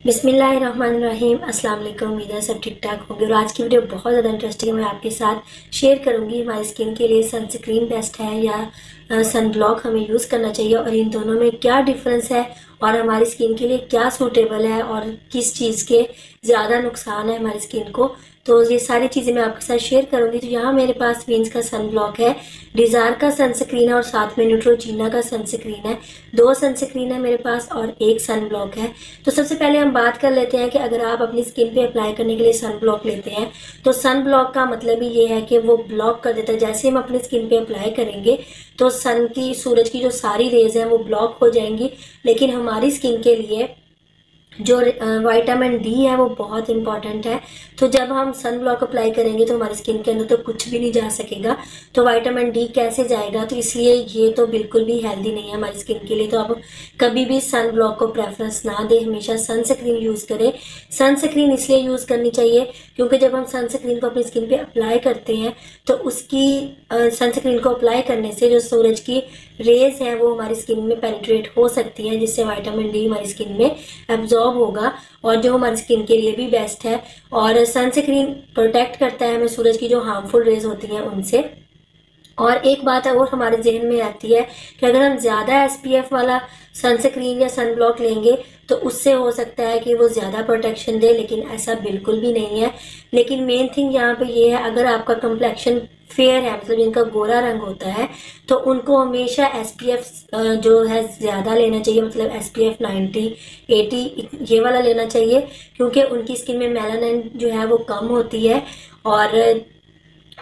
बिस्मिल्लाहिर्रहमानिर्रहीम। अस्सलाम वालेकुम। उम्मीद है सब ठीक ठाक होंगे और आज की वीडियो बहुत ज़्यादा इंटरेस्टिंग है। मैं आपके साथ शेयर करूंगी हमारी स्किन के लिए सनस्क्रीन बेस्ट है या सन ब्लॉक हमें यूज़ करना चाहिए और इन दोनों में क्या डिफरेंस है और हमारी स्किन के लिए क्या सूटेबल है और किस चीज़ के ज़्यादा नुकसान है हमारी स्किन को। तो ये सारी चीज़ें मैं आपके साथ शेयर करूंगी। तो यहाँ मेरे पास विंस का सन ब्लॉक है, डिज़ायर का सनस्क्रीन है और साथ में न्यूट्रोजीना का सनस्क्रीन है। 2 सनस्क्रीन है मेरे पास और 1 सन ब्लॉक है। तो सबसे पहले हम बात कर लेते हैं कि अगर आप अपनी स्किन पे अप्लाई करने के लिए सन ब्लॉक लेते हैं तो सन ब्लॉक का मतलब ही ये है कि वो ब्लॉक कर देता है। जैसे हम अपनी स्किन पे अप्लाई करेंगे तो सन की, सूरज की जो सारी रेज हैं वो ब्लॉक हो जाएंगी, लेकिन हमारी स्किन के लिए जो विटामिन डी है वो बहुत इंपॉर्टेंट है। तो जब हम सन ब्लॉक अप्लाई करेंगे तो हमारी स्किन के अंदर तो कुछ भी नहीं जा सकेगा, तो विटामिन डी कैसे जाएगा। तो इसलिए ये तो बिल्कुल भी हेल्दी नहीं है हमारी स्किन के लिए। तो आप कभी भी सन ब्लॉक को प्रेफरेंस ना दें, हमेशा सनस्क्रीन यूज़ करें। सनस्क्रीन इसलिए यूज़ करनी चाहिए क्योंकि जब हम सनस्क्रीन को अपनी स्किन पे अप्लाई करते हैं तो उसकी सनस्क्रीन को अप्लाई करने से जो सूरज की रेज हैं वो हमारी स्किन में पेनिट्रेट हो सकती हैं, जिससे विटामिन डी हमारी स्किन में एब्जॉर्ब होगा और जो हमारी स्किन के लिए भी बेस्ट है। और सनस्क्रीन प्रोटेक्ट करता है हमें सूरज की जो हार्मफुल रेज होती हैं उनसे। और एक बात और हमारे जहन में आती है कि अगर हम ज़्यादा एसपीएफ वाला सनस्क्रीन या सन ब्लॉक लेंगे तो उससे हो सकता है कि वो ज़्यादा प्रोटेक्शन दे, लेकिन ऐसा बिल्कुल भी नहीं है। लेकिन मेन थिंग यहाँ पे ये है, अगर आपका कम्प्लेक्शन फेयर है, मतलब जिनका गोरा रंग होता है, तो उनको हमेशा एसपीएफ जो है ज़्यादा लेना चाहिए, मतलब एसपीएफ 90 80 ये वाला लेना चाहिए, क्योंकि उनकी स्किन में मेलानिन जो है वो कम होती है। और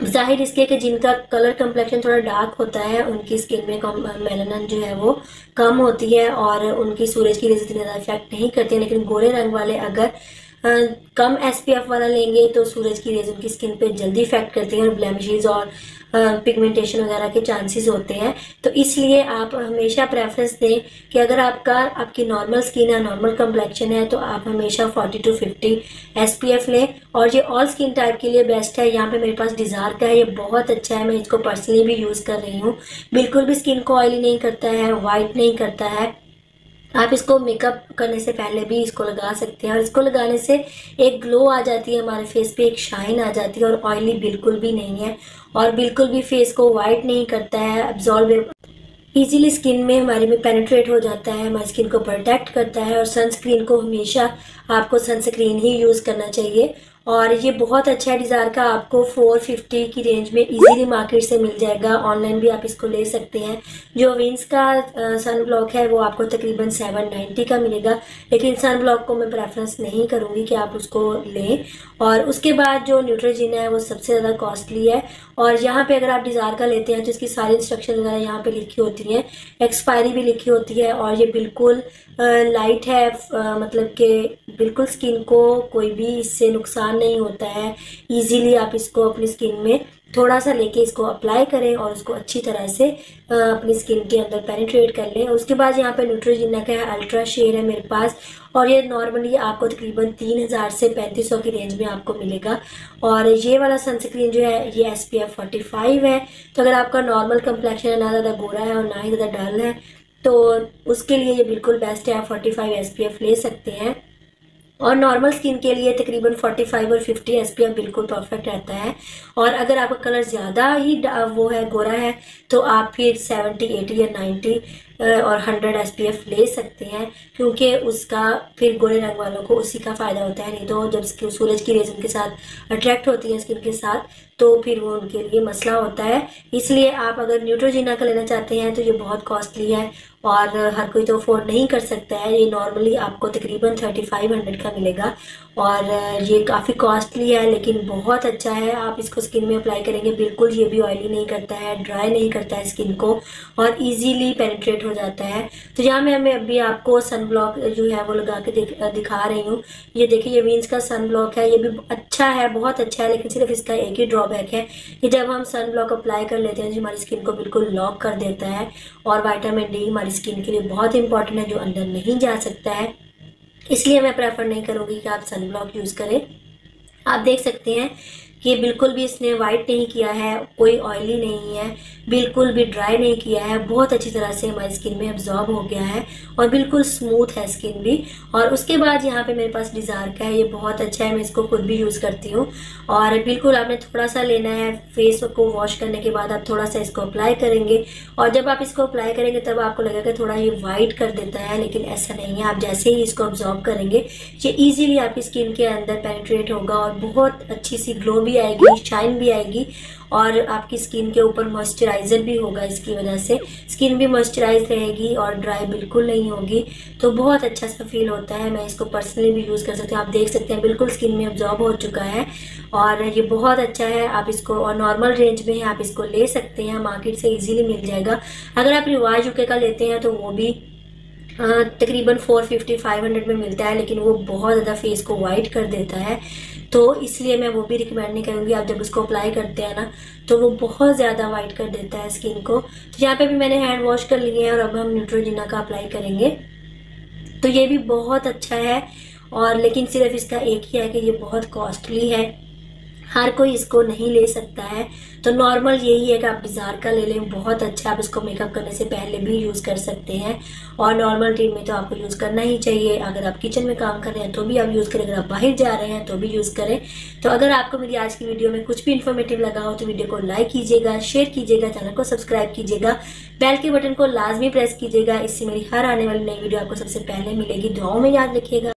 जाहिर इसके कि जिनका कलर कम्प्लेक्शन थोड़ा डार्क होता है उनकी स्किन में मेलानिन जो है वो कम होती है और उनकी सूरज की रेज इतनी ज़्यादा इफेक्ट नहीं करती है। लेकिन गोरे रंग वाले अगर कम एसपीएफ वाला लेंगे तो सूरज की रेज उनकी स्किन पे जल्दी इफेक्ट करती हैं और ब्लेमिशेस और पिगमेंटेशन वगैरह के चांसेस होते हैं। तो इसलिए आप हमेशा प्रेफरेंस दें कि अगर आपकी नॉर्मल स्किन है, नॉर्मल कम्प्लेक्शन है, तो आप हमेशा 40 to 50 एसपीएफ लें। और ये ऑल स्किन टाइप के लिए बेस्ट है। यहाँ पे मेरे पास डिज़ायर का है, ये बहुत अच्छा है, मैं इसको पर्सनली भी यूज़ कर रही हूँ। बिल्कुल भी स्किन को ऑयली नहीं करता है, वाइट नहीं करता है। आप इसको मेकअप करने से पहले भी इसको लगा सकते हैं और इसको लगाने से एक ग्लो आ जाती है हमारे फेस पे, एक शाइन आ जाती है और ऑयली बिल्कुल भी नहीं है और बिल्कुल भी फेस को वाइट नहीं करता है। एब्जॉर्ब इजीली स्किन में हमारी में पेनिट्रेट हो जाता है, हमारी स्किन को प्रोटेक्ट करता है। और सनस्क्रीन को हमेशा आपको सनस्क्रीन ही यूज़ करना चाहिए। और ये बहुत अच्छा है। डिज़ायर का आपको 450 की रेंज में इजीली मार्केट से मिल जाएगा, ऑनलाइन भी आप इसको ले सकते हैं। जो विंस का सन ब्लॉक है वो आपको तकरीबन 790 का मिलेगा, लेकिन सन ब्लॉक को मैं प्रेफरेंस नहीं करूँगी कि आप उसको लें। और उसके बाद जो न्यूट्रोजीना है वो सबसे ज़्यादा कॉस्टली है। और यहाँ पे अगर आप डिज़ायर का लेते हैं तो इसकी सारी इंस्ट्रक्शन वगैरह यहाँ पे लिखी होती हैं, एक्सपायरी भी लिखी होती है और ये बिल्कुल लाइट है, मतलब कि बिल्कुल स्किन को कोई भी इससे नुकसान नहीं होता है। इजीली आप इसको अपनी स्किन में थोड़ा सा लेके इसको अप्लाई करें और उसको अच्छी तरह से अपनी स्किन के अंदर पेनिट्रेट कर लें। उसके बाद यहाँ पे न्यूट्रोजीना का अल्ट्रा शेयर है मेरे पास और ये नॉर्मली आपको तकरीबन 3000 से 3500 की रेंज में आपको मिलेगा। और ये वाला सनस्क्रीन जो है ये SPF 45 है। तो अगर आपका नॉर्मल कम्प्लेक्शन है, ना ज़्यादा गोरा है और ना ही ज़्यादा डल है, तो उसके लिए ये बिल्कुल बेस्ट है। आप 45 SPF ले सकते हैं और नॉर्मल स्किन के लिए तकरीबन 45 और 50 SPF बिल्कुल परफेक्ट रहता है। और अगर आपका कलर ज़्यादा ही वो है, गोरा है, तो आप फिर 70 80 या 90 और 100 SPF ले सकते हैं, क्योंकि उसका फिर गोरे रंग वालों को उसी का फ़ायदा होता है। नहीं तो जब सूरज की रेज उनके साथ अट्रैक्ट होती है स्किन के साथ तो फिर वो उनके लिए मसला होता है। इसलिए आप अगर न्यूट्रोजीना का लेना चाहते हैं तो ये बहुत कॉस्टली है और हर कोई तो अफोर्ड नहीं कर सकता है। ये नॉर्मली आपको तकरीबन 3500 का मिलेगा और ये काफ़ी कॉस्टली है, लेकिन बहुत अच्छा है। आप इसको स्किन में अप्लाई करेंगे, बिल्कुल ये भी ऑयली नहीं करता है, ड्राई नहीं करता है स्किन को और इजीली पेनिट्रेट हो जाता है। तो यहाँ मैं अभी आपको सन ब्लॉक जो है वो लगा के दिखा रही हूँ। ये देखिए, ये विंस का सन ब्लॉक है, ये भी अच्छा है, बहुत अच्छा है, लेकिन सिर्फ इसका एक ही ड्रॉबैक है कि जब हम सन ब्लॉक अप्लाई कर लेते हैं जो हमारी स्किन को बिल्कुल लॉक कर देता है। और विटामिन डी हमारी स्किन के लिए बहुत इंपॉर्टेंट है, जो अंदर नहीं जा सकता है। इसलिए मैं प्रेफर नहीं करूँगी कि आप सन ब्लॉक यूज़ करें। आप देख सकते हैं कि बिल्कुल भी इसने वाइट नहीं किया है, कोई ऑयली नहीं है, बिल्कुल भी ड्राई नहीं किया है, बहुत अच्छी तरह से हमारी स्किन में एब्जॉर्ब हो गया है और बिल्कुल स्मूथ है स्किन भी। और उसके बाद यहाँ पे मेरे पास डिज़ायर का है, ये बहुत अच्छा है, मैं इसको खुद भी यूज़ करती हूँ। और बिल्कुल आपने थोड़ा सा लेना है, फेस को वॉश करने के बाद आप थोड़ा सा इसको अप्लाई करेंगे और जब आप इसको अप्लाई करेंगे तब आपको लगेगा थोड़ा ये वाइट कर देता है, लेकिन ऐसा नहीं है। आप जैसे ही इसको अब्जॉर्ब करेंगे ये ईजिली आपकी स्किन के अंदर पेनिट्रेट होगा और बहुत अच्छी सी ग्लो भी आएगी, शाइन भी आएगी और आपकी स्किन के ऊपर मॉइस्चराइज़र भी होगा। इसकी वजह से स्किन भी मॉइस्चराइज रहेगी और ड्राई बिल्कुल नहीं होगी, तो बहुत अच्छा सा फील होता है। मैं इसको पर्सनली भी यूज़ कर सकती हूँ। आप देख सकते हैं बिल्कुल स्किन में अब्जॉर्ब हो चुका है और ये बहुत अच्छा है। आप इसको और नॉर्मल रेंज में आप इसको ले सकते हैं, मार्केट से ईजिली मिल जाएगा। अगर आप रिवाज यूके का लेते हैं तो वो भी तकरीबन 450-500 में मिलता है, लेकिन वो बहुत ज़्यादा फेस को वाइट कर देता है, तो इसलिए मैं वो भी रिकमेंड नहीं करूँगी। आप जब उसको अप्लाई करते हैं ना तो वो बहुत ज़्यादा वाइट कर देता है स्किन को। तो यहाँ पे भी मैंने हैंड वॉश कर लिए हैं और अब हम न्यूट्रोजिना का अप्लाई करेंगे। तो ये भी बहुत अच्छा है और लेकिन सिर्फ इसका एक ही है कि ये बहुत कॉस्टली है, हर कोई इसको नहीं ले सकता है। तो नॉर्मल यही है कि आप डिज़ायर का ले लें, बहुत अच्छा है। आप इसको मेकअप करने से पहले भी यूज़ कर सकते हैं और नॉर्मल टाइम में तो आपको यूज़ करना ही चाहिए। अगर आप किचन में काम कर रहे हैं तो भी आप यूज़ करें, अगर आप बाहर जा रहे हैं तो भी यूज़ करें। तो अगर आपको मेरी आज की वीडियो में कुछ भी इन्फॉर्मेटिव लगा हो तो वीडियो को लाइक कीजिएगा, शेयर कीजिएगा, चैनल को सब्सक्राइब कीजिएगा, बेल के बटन को लाजमी प्रेस कीजिएगा। इससे मेरी हर आने वाली नई वीडियो आपको सबसे पहले मिलेगी। दुआओं में याद रखिएगा।